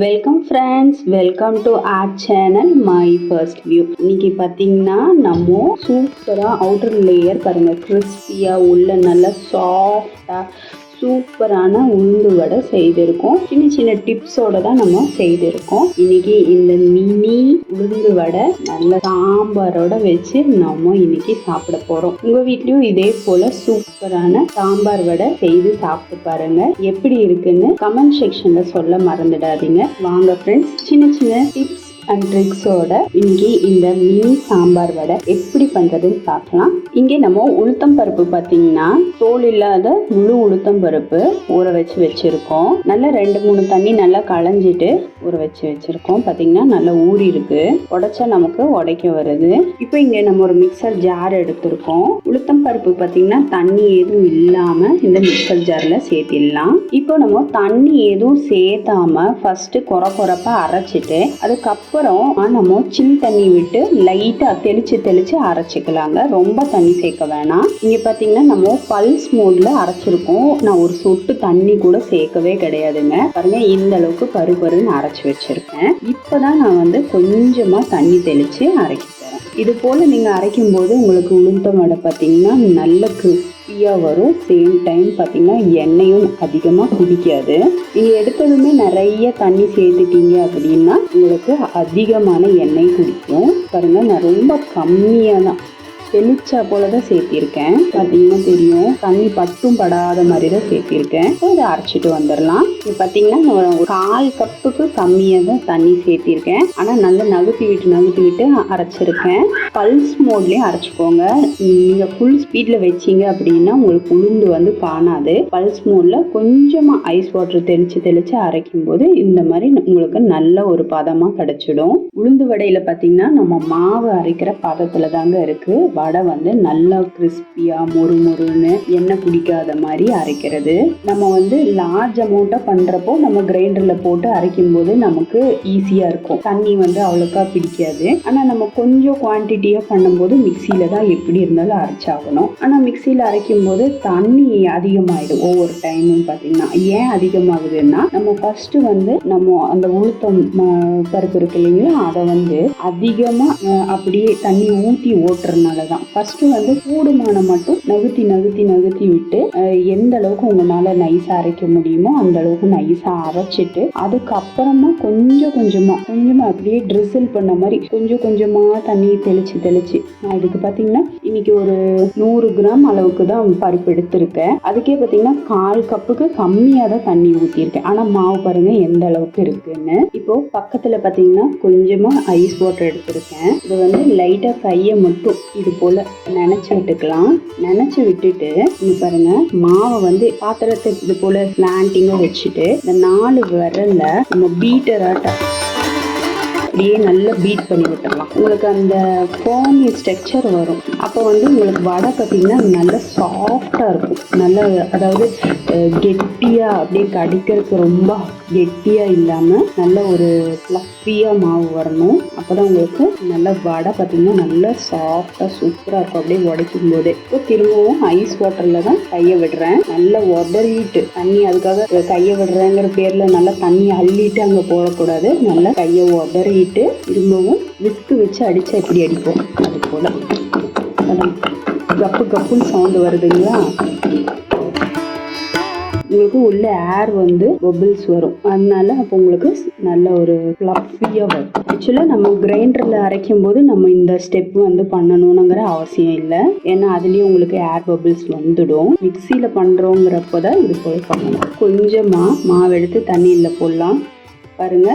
Welcome friends, welcome to R channel my first view. இன்னைக்கு பார்த்தீங்கன்னா நம்ம சூப்பராக அவுட்டர் லேயர் பாருங்கள், கிறிஸ்பியாக உள்ள நல்லா சாஃப்டாக சூப்பரான உளுந்து வடை செய்திருக்கோம். சின்ன சின்ன டிப்ஸோட தான் நம்ம செய்திருக்கோம். இன்னைக்கு இந்த மினி உளுந்து வடை நல்ல சாம்பாரோட வச்சு நம்ம இன்னைக்கு சாப்பிட போறோம். உங்க வீட்லயும் இதே போல சூப்பரான சாம்பார் வடை செய்து சாப்பிட்டு பாருங்க. எப்படி இருக்குன்னு கமெண்ட் செக்ஷன்ல சொல்ல மறந்துடாதீங்க. வாங்க ஃப்ரெண்ட்ஸ், சின்ன சின்ன டிப்ஸ் அண்ட் ட்ரிக்ஸோட இன்னைக்கு இந்த மினி சாம்பார் வடை எப்படி பண்றதுன்னு பார்க்கலாம். இங்கே நம்ம உளுத்தம் பருப்பு பார்த்தீங்கன்னா தோல் இல்லாத முழு உளுத்தம் பருப்பு ஊற வச்சிருக்கோம். நல்லா 2-3 தண்ணி நல்லா களைஞ்சிட்டு ஊற வச்சிருக்கோம். பார்த்தீங்கன்னா நல்லா ஊறி இருக்கு, உடைச்சா நமக்கு உடைக்க வருது. இப்போ இங்கே நம்ம ஒரு மிக்சர் ஜார் எடுத்திருக்கோம். உளுத்தம் பருப்பு பார்த்தீங்கன்னா தண்ணி எதுவும் இல்லாம இந்த மிக்சர் ஜார்ல சேர்த்திடலாம். இப்போ நம்ம தண்ணி எதுவும் சேர்த்தாம ஃபர்ஸ்ட் கொரப்பா அரைச்சிட்டு அதுக்கப்புறம் நம்ம சின்ன தண்ணி விட்டு லைட்டா தெளிச்சு அரைச்சிக்கலாங்க. ரொம்ப தண்ணி சேர்க்க வேணாம். இங்க பாத்தீங்கன்னா நம்ம பல்ஸ் மோட்ல அரைச்சிருக்கோம். நான் ஒரு சொட்டு தண்ணி கூட சேர்க்கவே கிடையாதுங்க. பாருங்க, இந்த அளவுக்கு பருன்னு அரைச்சு வச்சிருக்கேன். இப்பதான் நான் கொஞ்சமா தண்ணி தெளிச்சு அரைக்கிறேன். இது போல நீங்க அரைக்கும் போது உங்களுக்கு உளுத்தம் வடை பார்த்தீங்கன்னா நல்ல கிறிஸ்பியா வரும். சேம் டைம் பார்த்தீங்கன்னா எண்ணெயும் அதிகமா குடிக்காது. நீங்க எடுத்ததுமே நிறைய தண்ணி சேர்த்துட்டீங்க அப்படின்னா உங்களுக்கு அதிகமான எண்ணெய் குடிக்கும். பாருங்க, நான் ரொம்ப கம்மியா தான் தெளிச்சா போலதான் சேர்த்திருக்கேன். பார்த்தீங்கன்னா தெரியும், தண்ணி பட்டும் படாத மாதிரி தான் சேர்த்திருக்கேன். இதை அரைச்சிட்டு வந்துடலாம். இது பார்த்தீங்கன்னா ஒரு 1/4 கப்புக்கு கம்மியாக தான் தண்ணி சேர்த்திருக்கேன். ஆனால் நல்லா நகர்த்தி விட்டு அரைச்சிருக்கேன். பல்ஸ் மோட்லேயே அரைச்சிக்கோங்க. நீங்கள் ஃபுல் ஸ்பீடில் வச்சிங்க அப்படின்னா உங்களுக்கு உளுந்து காணாது. பல்ஸ் மோட்ல கொஞ்சமாக ஐஸ் வாட்டர் தெளிச்சு அரைக்கும் போது இந்த மாதிரி உங்களுக்கு நல்ல ஒரு பதமாக கிடைச்சிடும். உளுந்து வடையில் பார்த்தீங்கன்னா நம்ம மாவு அரைக்கிற பதத்தில் தாங்க இருக்கு. வடை நல்லா கிறிஸ்பியா மொறுன்னு எண்ணெய் குடிக்காத மாதிரி அரைக்கிறது. நம்ம லார்ஜ் அமௌண்ட்டா பண்றப்போ நம்ம கிரைண்டர்ல போட்டு அரைக்கும் போது நமக்கு ஈஸியா இருக்கும். தண்ணி அவ்வளோக்கா பிடிக்காது. ஆனா நம்ம கொஞ்சம் குவான்டிட்டியா பண்ணும்போது மிக்சியில தான் எப்படி இருந்தாலும் அரைச்சாகணும். ஆனா மிக்சியில அரைக்கும் போது தண்ணி அதிகமாயிடும். ஒவ்வொரு டைமும் பாத்தீங்கன்னா ஏன் அதிகமாகுதுன்னா, நம்ம ஃபர்ஸ்ட் நம்ம அந்த உளுத்தம் பருப்பு இருக்கு இல்லைங்களா, அதை அதிகமா அப்படியே தண்ணி ஊற்றி ஓட்டுறதுனால ஃபர்ஸ்ட் கூடுமான மட்டும் நகுத்தி விட்டு எந்த அளவுக்கு உங்களால நைஸா அரைக்க முடியுமோ அந்த அளவுக்கு நைஸா அரைச்சிட்டு அதுக்கப்புறமா கொஞ்சமா அப்படியே ட்ரிசில் பண்ண மாதிரி கொஞ்சமா தண்ணி தெளிச்சு நான் இதுக்கு பாத்தீங்கன்னா இன்னைக்கு ஒரு 100 கிராம் அளவுக்கு தான் பருப்பு எடுத்திருக்கேன். அதுக்கே பாத்தீங்கன்னா 1/4 கப்புக்கு கம்மியா தான் தண்ணி ஊற்றிருக்கேன். ஆனா மாவு பாருங்க எந்த அளவுக்கு இருக்குன்னு. இப்போ பக்கத்துல பாத்தீங்கன்னா கொஞ்சமா ஐஸ் வாட்டர் எடுத்திருக்கேன். இது லைட்டா கையை மட்டும் இது போல நினைச்சு விட்டுக்கலாம். நினைச்சு விட்டுட்டு இங்க பாருங்க, மாவை பாத்திரத்தை இது போல ஸ்லாண்டிங்கா வச்சுட்டு இந்த 4 விரல்ல நம்ம பீட்டராட்ட அப்படியே நல்லா பீட் பண்ணி விட்டுடலாம். உங்களுக்கு அந்த ஃபோமி ஸ்ட்ரக்சர் வரும். அப்போ உங்களுக்கு வடை பார்த்தீங்கன்னா நல்லா சாஃப்டா இருக்கும். நல்லா, அதாவது கெட்டியா அப்படியே கடிக்கிறதுக்கு ரொம்ப கெட்டியா இல்லாம நல்ல ஒரு ஃப்ளஃபியா மாவு வரணும். அப்போதான் உங்களுக்கு நல்ல வடை பார்த்தீங்கன்னா நல்லா சாஃப்டா சூப்பரா இருக்கும் அப்படியே உடைக்கும் போது. இப்போ திரும்பவும் ஐஸ் வாட்டர்ல தான் கையை விடுறேன். நல்லா உதறிட்டு தண்ணி, அதுக்காக கையை விடுறேங்கிற பேர்ல நல்லா தண்ணி அள்ளிட்டு அங்க போடக்கூடாது. நல்லா கையை உதறி திரும்பவும் விஸ்கு வச்சு அடிச்சா எப்படி அடிப்போம் அது போல கப்புன்னு சவுண்ட் வருதுங்களா. உங்களுக்கு உள்ள ஏர் பபிள்ஸ் வரும். அதனால அப்போ உங்களுக்கு நல்ல ஒரு ஃப்ளஃபியா வரும். ஆக்சுவலா நம்ம கிரைண்டர்ல அரைக்கும் போது நம்ம இந்த ஸ்டெப் பண்ணணும்ங்கிற அவசியம் இல்லை. ஏன்னா அதுலயே உங்களுக்கு ஏர் பபிள்ஸ் வந்துடும். மிக்சியில பண்றோங்கிறப்பதான் இது போல பண்ணணும். கொஞ்சமா மாவு எடுத்து தண்ணியில போடலாம். பாருங்க,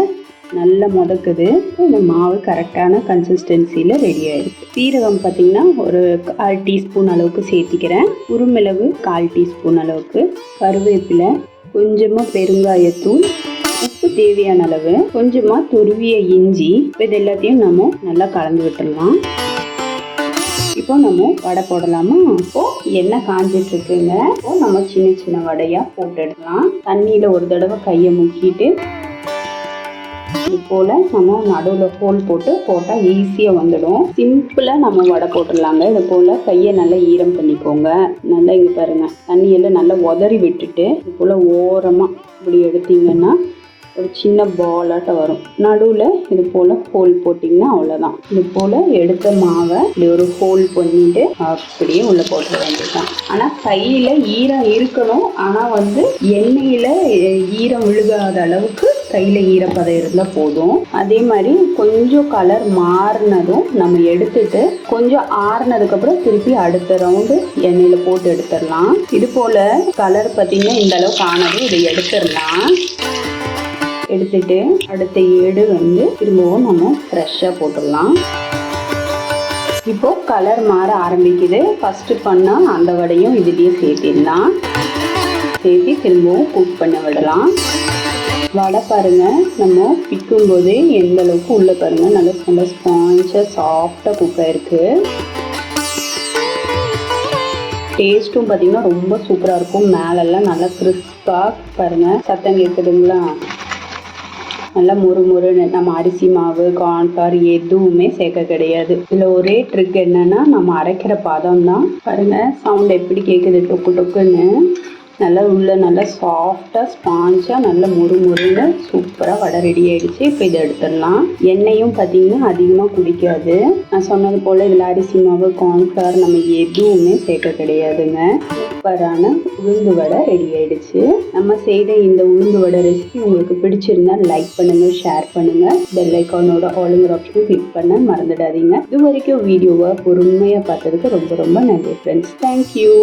நல்லா முதக்குது. இந்த மாவு கரெக்டான கன்சிஸ்டன்சியில் ரெடி ஆயிருக்கு. சீரகம் பார்த்தீங்கன்னா ஒரு 1/4 டீஸ்பூன் அளவுக்கு சேர்த்திக்கிறேன். குறுமிளகு 1/4 டீஸ்பூன் அளவுக்கு, கருவேப்பிலை, கொஞ்சமாக பெருங்காயத்தூள், உப்பு தேவையான அளவு, கொஞ்சமாக துருவிய இஞ்சி. இது எல்லாத்தையும் நம்ம நல்லா கலந்து விட்டுடலாம். இப்போ நம்ம வடை போடலாமா? இப்போ எண்ணெய் காஞ்சிட்டு இருக்குங்க. இப்போ நம்ம சின்ன வடையா போட்டு எடுக்கலாம். தண்ணியில் ஒரு தடவை கையை முக்கிட்டு இது போல நம்ம நடுவில் ஹோல் போட்டா ஈஸியா வந்துடும். சிம்பிளா நம்ம வடை போட்டுடலாங்க. இது போல கையை நல்லா ஈரம் பண்ணிக்கோங்க. நல்லா இங்க பாருங்க, தண்ணியெல்லாம் நல்லா உதறி விட்டுட்டு இது போல ஓரமா இப்படி எடுத்தீங்கன்னா ஒரு சின்ன பாலாட்ட வரும். நடுவில் இது போல் ஹோல் போட்டிங்கன்னா அவ்வளோதான். இது போல் எடுத்த மாவை இப்படி ஒரு ஹோல் பண்ணிட்டு அப்படியே உள்ளே போட்டுற வேண்டியதுதான். ஆனால் கையில் ஈரம் இருக்கணும். ஆனால் வந்து எண்ணெயில் ஈரம் விழுகாத அளவுக்கு கையில் ஈரப்பதம் இருந்தால் போதும். அதே மாதிரி கொஞ்சம் கலர் மாறினதும் நம்ம எடுத்துட்டு கொஞ்சம் ஆறுனதுக்கப்புறம் திருப்பி அடுத்த ரவுண்டு எண்ணெயில் போட்டு எடுத்துடலாம். இது போல் கலர் பார்த்தீங்கன்னா இந்த அளவுக்கு ஆனதும் இதை எடுத்துடலாம். எடுத்துட்டு அடுத்த ஏடு வந்து திரும்பவும் நம்ம ஃப்ரெஷ்ஷாக போட்டுடலாம். இப்போ கலர் மாற ஆரம்பிக்குது. ஃபஸ்ட்டு பண்ணால் அந்த வடையும் இதுலேயே சேர்த்திடலாம். சேர்த்து திரும்பவும் குக் பண்ண விடலாம். வடை பாருங்கள், நம்ம பிக்கும் போதே எந்த அளவுக்கு உள்ளே பாருங்கள் நல்லா ஸ்பாஞ்சாக சாஃப்டாக குக் ஆகிருக்கு. டேஸ்ட்டும் பார்த்திங்கன்னா ரொம்ப சூப்பராக இருக்கும். மேலெல்லாம் நல்லா கிறிஸ்பாக பாருங்கள். சத்தம் கேட்குதுங்களா? நல்லா முறுமுறுன்னு. நம்ம அரிசி மாவு கார்ன்ஃப்ளவர் எதுவுமே சேர்க்க கிடையாது. இதில் ஒரே ட்ரிக் என்னென்னா நம்ம அரைக்கிற பதம் தான். பாருங்கள் சவுண்ட் எப்படி கேட்குது, டொக்கு டொக்குன்னு. நல்லா உள்ள நல்லா சாஃப்டாக ஸ்பாஞ்சாக நல்லா முறுமுறுன்னு சூப்பராக வடை ரெடி ஆகிடுச்சு. இப்போ இதை எடுத்துடலாம். எண்ணெயும் பார்த்திங்கன்னா அதிகமாக குடிக்காது. நான் சொன்னது போல் இதில் அரிசி மாவு கார்ன்ஃப்ளவர் நம்ம எதுவுமே சேர்க்க கிடையாதுங்க. சூப்பரான உளுந்து வடை ரெடி ஆகிடுச்சு. நம்ம செய்த இந்த உளுந்து வடை ரெசிபி உங்களுக்கு பிடிச்சிருந்தா லைக் பண்ணுங்கள், ஷேர் பண்ணுங்கள். பெல் ஐக்கானோட ஆளுங்கிற ஆப்ஷன் கிளிக் பண்ண மறந்துடாதீங்க. இது வரைக்கும் வீடியோவை பொறுமையாக பார்த்ததுக்கு ரொம்ப ரொம்ப நன்றி ஃப்ரெண்ட்ஸ். தேங்க்யூ.